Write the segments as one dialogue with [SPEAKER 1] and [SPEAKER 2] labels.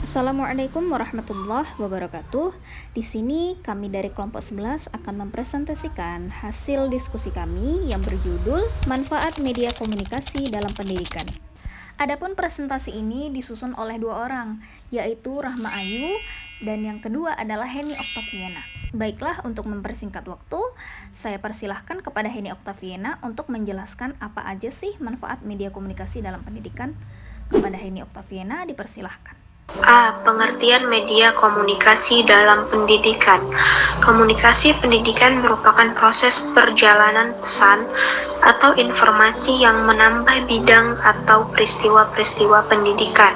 [SPEAKER 1] Assalamualaikum warahmatullahi wabarakatuh. Di sini kami dari kelompok 11 akan mempresentasikan hasil diskusi kami yang berjudul Manfaat Media Komunikasi dalam Pendidikan. Adapun presentasi ini disusun oleh dua orang, yaitu Rahma Ayu dan yang kedua adalah Heni Oktaviana. Baiklah, untuk mempersingkat waktu, saya persilahkan kepada Heni Oktaviana untuk menjelaskan apa aja sih manfaat media komunikasi dalam pendidikan. Kepada Heni Oktaviana dipersilahkan.
[SPEAKER 2] A. Pengertian media komunikasi dalam pendidikan. Komunikasi pendidikan merupakan proses perjalanan pesan atau informasi yang menambah bidang atau peristiwa-peristiwa pendidikan.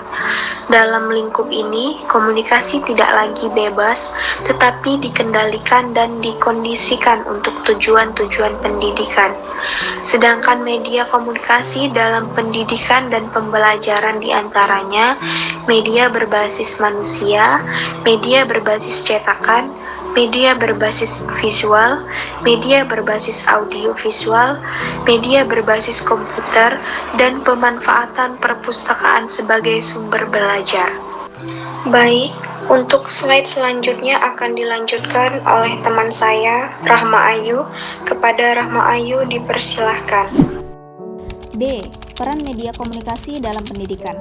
[SPEAKER 2] Dalam lingkup ini, komunikasi tidak lagi bebas, tetapi dikendalikan dan dikondisikan untuk tujuan-tujuan pendidikan. Sedangkan media komunikasi dalam pendidikan dan pembelajaran diantaranya media berbasis manusia, media berbasis cetakan, media berbasis visual, media berbasis audiovisual, media berbasis komputer, dan pemanfaatan perpustakaan sebagai sumber belajar. Baik, untuk slide selanjutnya akan dilanjutkan oleh teman saya, Rahma Ayu. Kepada Rahma Ayu dipersilahkan.
[SPEAKER 1] B. Peran media komunikasi dalam pendidikan.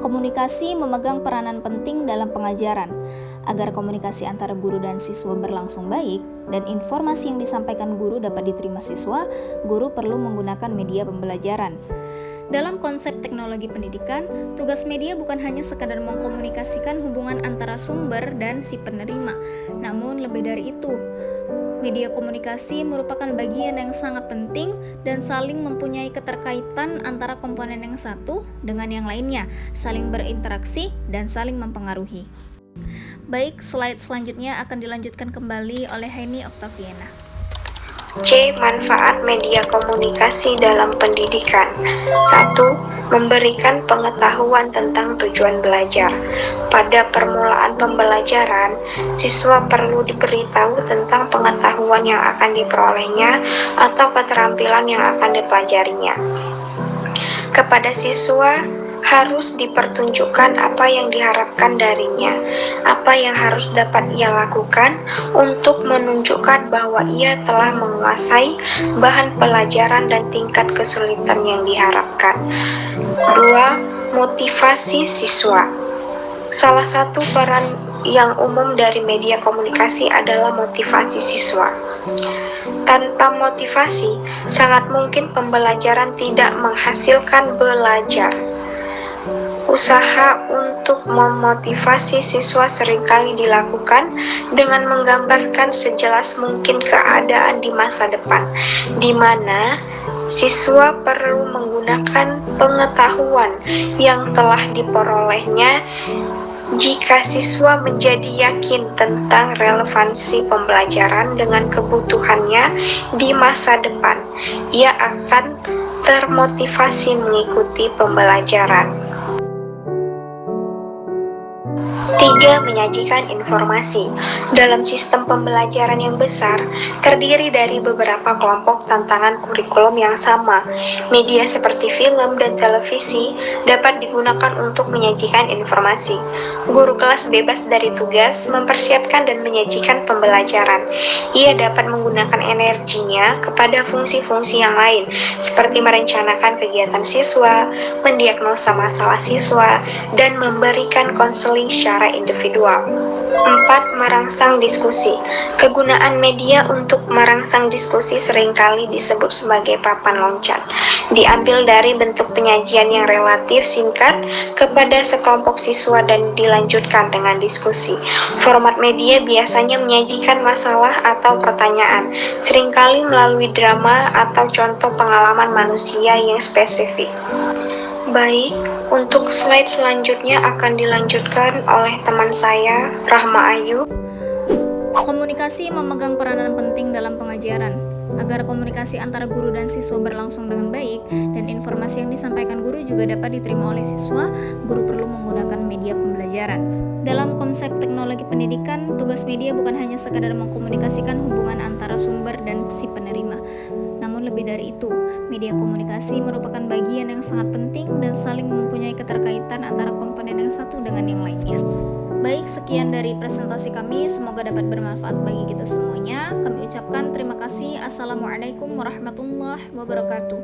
[SPEAKER 1] Komunikasi memegang peranan penting dalam pengajaran. Agar komunikasi antara guru dan siswa berlangsung baik dan informasi yang disampaikan guru dapat diterima siswa, guru perlu menggunakan media pembelajaran. Dalam konsep teknologi pendidikan, tugas media bukan hanya sekadar mengkomunikasikan hubungan antara sumber dan si penerima, namun lebih dari itu. Media komunikasi merupakan bagian yang sangat penting dan saling mempunyai keterkaitan antara komponen yang satu dengan yang lainnya, saling berinteraksi dan saling mempengaruhi. Baik, slide selanjutnya akan dilanjutkan kembali oleh Heni Oktaviana.
[SPEAKER 2] C. Manfaat media komunikasi dalam pendidikan. 1. Memberikan pengetahuan tentang tujuan belajar. Pada permulaan pembelajaran, siswa perlu diberitahu tentang pengetahuan yang akan diperolehnya atau keterampilan yang akan dipelajarinya. Kepada siswa, harus dipertunjukkan apa yang diharapkan darinya, apa yang harus dapat ia lakukan untuk menunjukkan bahwa ia telah menguasai bahan pelajaran dan tingkat kesulitan yang diharapkan. 2. Motivasi siswa. Salah satu peran yang umum dari media komunikasi adalah motivasi siswa. Tanpa motivasi, sangat mungkin pembelajaran tidak menghasilkan belajar. Usaha untuk memotivasi siswa seringkali dilakukan dengan menggambarkan sejelas mungkin keadaan di masa depan, di mana siswa perlu menggunakan pengetahuan yang telah diperolehnya. Jika siswa menjadi yakin tentang relevansi pembelajaran dengan kebutuhannya di masa depan, ia akan termotivasi mengikuti pembelajaran. 3. Menyajikan informasi. Dalam sistem pembelajaran yang besar, terdiri dari beberapa kelompok tantangan kurikulum yang sama. Media seperti film dan televisi dapat digunakan untuk menyajikan informasi. Guru kelas bebas dari tugas mempersiapkan dan menyajikan pembelajaran. Ia dapat menggunakan energinya kepada fungsi-fungsi yang lain, seperti merencanakan kegiatan siswa, mendiagnosa masalah siswa, dan memberikan konseling secara individual. 4. Merangsang diskusi. Kegunaan media untuk merangsang diskusi seringkali disebut sebagai papan loncat. Diambil dari bentuk penyajian yang relatif singkat kepada sekelompok siswa dan dilanjutkan dengan diskusi. Format media biasanya menyajikan masalah atau pertanyaan, seringkali melalui drama atau contoh pengalaman manusia yang spesifik. Baik, untuk slide selanjutnya akan dilanjutkan oleh teman saya, Rahma Ayu.
[SPEAKER 1] Komunikasi memegang peranan penting dalam pengajaran. Agar komunikasi antara guru dan siswa berlangsung dengan baik dan informasi yang disampaikan guru juga dapat diterima oleh siswa, guru perlu menggunakan media pembelajaran. Dalam konsep teknologi pendidikan, tugas media bukan hanya sekadar mengkomunikasikan hubungan antara sumber dan si penerima. Namun lebih dari itu, media komunikasi merupakan bagian yang sangat penting dan saling mempunyai keterkaitan antara komponen yang satu dengan yang lainnya. Baik, sekian dari presentasi kami, semoga dapat bermanfaat bagi kita semuanya. Kami ucapkan terima kasih. Assalamualaikum warahmatullahi wabarakatuh.